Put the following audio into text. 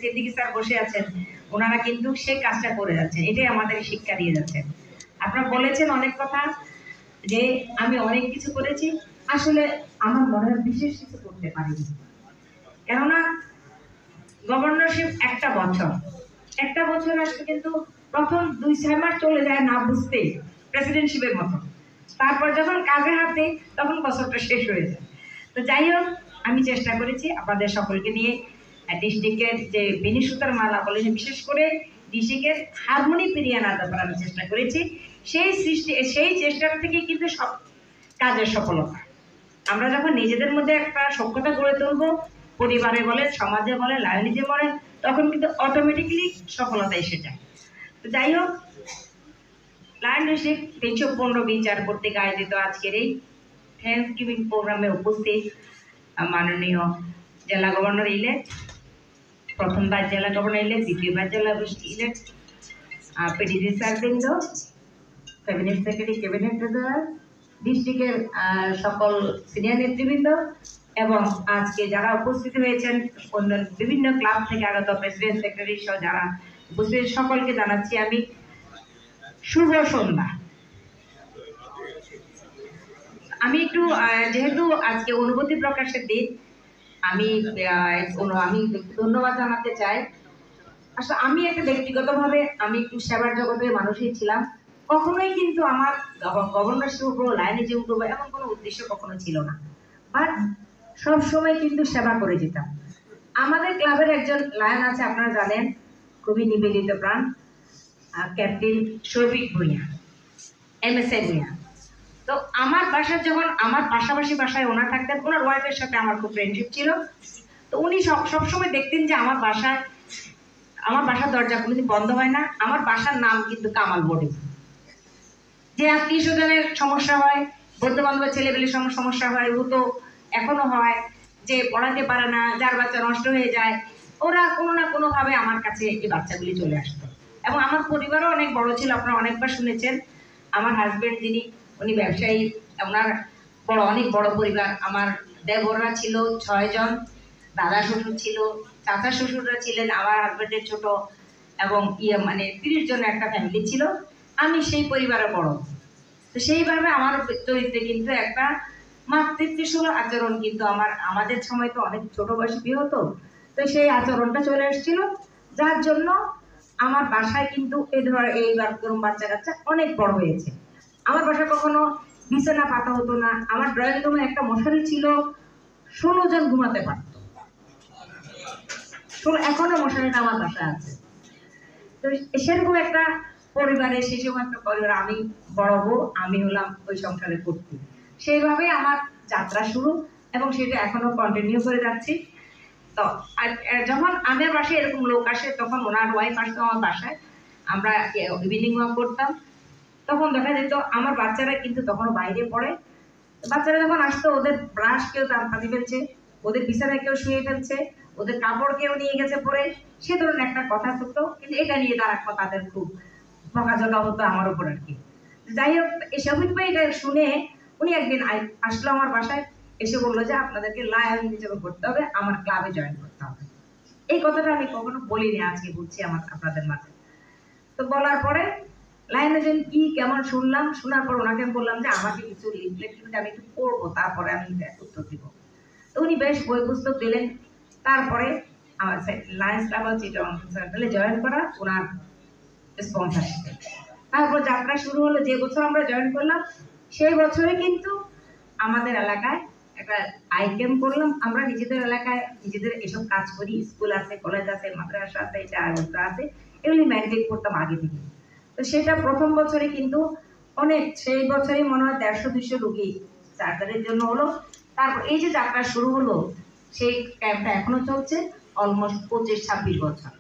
Siddiqui sir বসে আছেন, ওনারা কিন্তু সেই কাজটা করে যাচ্ছেন, এটাই আমাদের শিক্ষা দিয়ে যাচ্ছেন। আপনারা বলেছেন অনেক কথা যে আমি অনেক কিছু করেছি, আসলে আমার মনে হয় বিশেষ কিছু করতে পারিনি। কেননা গভর্নরশিপ একটা বছর আসলে কিন্তু প্রথম 2-6 মাস চলে যায় না বুঝতেই, প্রেসিডেন্টশিপের মতো। তারপর যখন কাজে হাতে তখন বছরটা শেষ হয়ে যায়। তো যাই হোক, আমি চেষ্টা করেছি আপনাদের সকলকে নিয়ে ডিস্ট্রিক্টের যে বেনি সুতার মালা বলে, বিশেষ করে ডিস্ট্রিক্টের হারমোনি ফিরিয়ে আনার ব্যাপারে আমি চেষ্টা করেছি। সেই চেষ্টার থেকে কিন্তু সব কাজের সফলতা। আমরা যখন নিজেদের মধ্যে একটা সখ্যতা গড়ে তুলবো, পরিবারে বলেন, সমাজে বলেন, রাজনীতি বলেন, তখন কিন্তু অটোমেটিকলি সফলতা এসে যায়। তো যাই হোক, লায়ন ডিস্ট্রিক্ট 315 বিচার কর্তৃক আয়োজিত আজকের এই থ্যাংকস গিভিং প্রোগ্রামে উপস্থিত মাননীয় জেলা গভর্নর ইলেক্ট, প্রথমবার জেলা গভর্নর ইলেক্ট, দ্বিতীয়বার জেলা ইলেক্ট, পিডিসি স্যারবৃন্দ, ক্যাবিনেট সেক্রেটারি, ক্যাবিনেট ট্রেজারার, ডিস্ট্রিক্টের সকল সিনিয়র নেতৃবৃন্দ এবং আজকে যারা উপস্থিত হয়েছেন বিভিন্ন ক্লাব থেকে আগত প্রেসিডেন্ট, সেক্রেটারি সহ যারা উপস্থিত, সকলকে জানাচ্ছি আমি শুভ সন্ধ্যা। আমি একটু যেহেতু আজকে অনুভূতি প্রকাশের দিন, আমি ধন্যবাদ জানাতে চাই। আসলে আমি একটা ব্যক্তিগতভাবে আমি একটু সেবার জগতের মানুষই ছিলাম। কখনোই কিন্তু আমার গভর্নরশিপ উঠবো, লাইনে যে উঠবো এমন কোনো উদ্দেশ্য কখনো ছিল না, বাট সবসময় কিন্তু সেবা করে যেতাম। আমাদের ক্লাবের একজন লায়ন আছে, আপনারা জানেন, খুবই নিবেদিত প্রাণ, ক্যাপ্টেন শৌভিক ভূঁইয়া, MSA ভূঁইয়া। তো আমার বাসায় যখন আমার পাশাপাশি বাসায় ওনার থাকতেন, ওনার ওয়াইফের সাথে আমার খুব ফ্রেন্ডশিপ ছিল। তো উনি সবসময় দেখতেন যে আমার বাসার দরজা কোনোদিন বন্ধ হয় না। আমার বাসার নাম কিন্তু কামাল বোর্ডিং। যে আত্মীয় স্বজনের সমস্যা হয়, বন্ধু বান্ধবের ছেলেবেলের সমস্যা হয়, ও তো এখনো হয়, যে পড়াতে পারে না, যার বাচ্চা নষ্ট হয়ে যায়, ওরা কোনো না কোনোভাবে আমার কাছে এই বাচ্চাগুলি চলে আসতো। এবং আমার পরিবারও অনেক বড় ছিল, আপনারা অনেকবার শুনেছেন। আমার হাজবেন্ড যিনি, উনি ব্যবসায়ী, ওনার অনেক বড় পরিবার। আমার দেবররা ছিল 6 জন, দাদা শ্বশুর ছিল, চাচা শ্বশুররা ছিলেন, আমার হাজবেন্ডের ছোট, এবং 30 জনের একটা ফ্যামিলি ছিল। আমি সেই পরিবারে বড়। তো সেইভাবে আমার চরিত্রে কিন্তু একটা মাতৃত্বশীল আচরণ কিন্তু আমাদের সময় তো অনেক ছোট বয়সে বিয়ে হতো, তো সেই আচরণটা চলে এসেছিল, যার জন্য আমার বাসায় কিন্তু এই বাচ্চা কাচ্চা অনেক বড় হয়েছে। আমার বাসায় কখনো বিছানা পাতা হতো না। আমার ড্রয়িং রুমে একটা মশারি ছিল, 16 জন ঘুমাতে পারত। এখনো মশারিটা আমার বাসায় আছে। তো সেরকম একটা পরিবারে, সেসব একটা পরিবার, আমি বড় বউ, আমি হলাম ওই সংসারে কর্ত্রী। সেইভাবে আমার যাত্রা শুরু এবং সেটা এখনো কন্টিনিউ করে যাচ্ছি। তো যখন আমার বাসায় এরকম লোক আসে, তখন ওনার ওয়াইফ আসতো আমার বাসায়, আমরা ইভিনিং ওয়াক করতাম। তখন দেখা যেত আমার বাচ্চারা কিন্তু তখনও বাইরে পড়ে। বাচ্চারা যখন আসতো, ওদের ব্রাশ কেউ পাতি ফেলছে, ওদের বিছানায় কেউ শুয়ে ফেলছে, ওদের কাপড় কেউ নিয়ে গেছে পরে, সে ধরনের একটা কথা থাকতো। কিন্তু এটা নিয়ে তাদের খুব বকাঝকা হতো আমার উপর আর কি। যাই হোক, এই শফিক ভাই এটা শুনে উনি একদিন আসলো আমার বাসায়, এসে বললো যে আপনাদেরকে লায়ন হিসেবে করতে হবে, আমার ক্লাবে জয়েন করতে হবে। এই কথাটা আমি কখনো বলিনি, আজকে বলছি আপনাদের মাঝে। তো বলার পরে লায়নে যেন কি কেমন শুনলাম, শোনার পর ওনাকে বললাম যে আমাকে কিছু লিফলেট আমি একটু পড়বো, তারপরে আমি উত্তর দিব। তো উনি বেশ বই পুস্তক দিলেন। তারপরে আমার লায়ন্স ক্লাব চিটাগং সেন্ট্রালে জয়েন করা ওনার স্পন্সরশিপে। তারপর যাত্রা শুরু হলো। যে বছর আমরা জয়েন করলাম, সেই বছরে কিন্তু আমাদের এলাকায় একটা আইটেম করলাম। আমরা নিজেদের এলাকায় নিজেদের এসব কাজ করি, স্কুল আছে, কলেজ আছে, মাদ্রাসা আছে, এটা আছে, এগুলি মেনটেন করতাম আগে থেকে। তো সেটা প্রথম বছরে কিন্তু অনেক, সেই বছরই মনে হয় 150-200 রোগী সার্জারির জন্য হলো। তারপর এই যে যাত্রা শুরু হলো, সেই ক্যাম্পটা এখনো চলছে অলমোস্ট 25-26 বছর।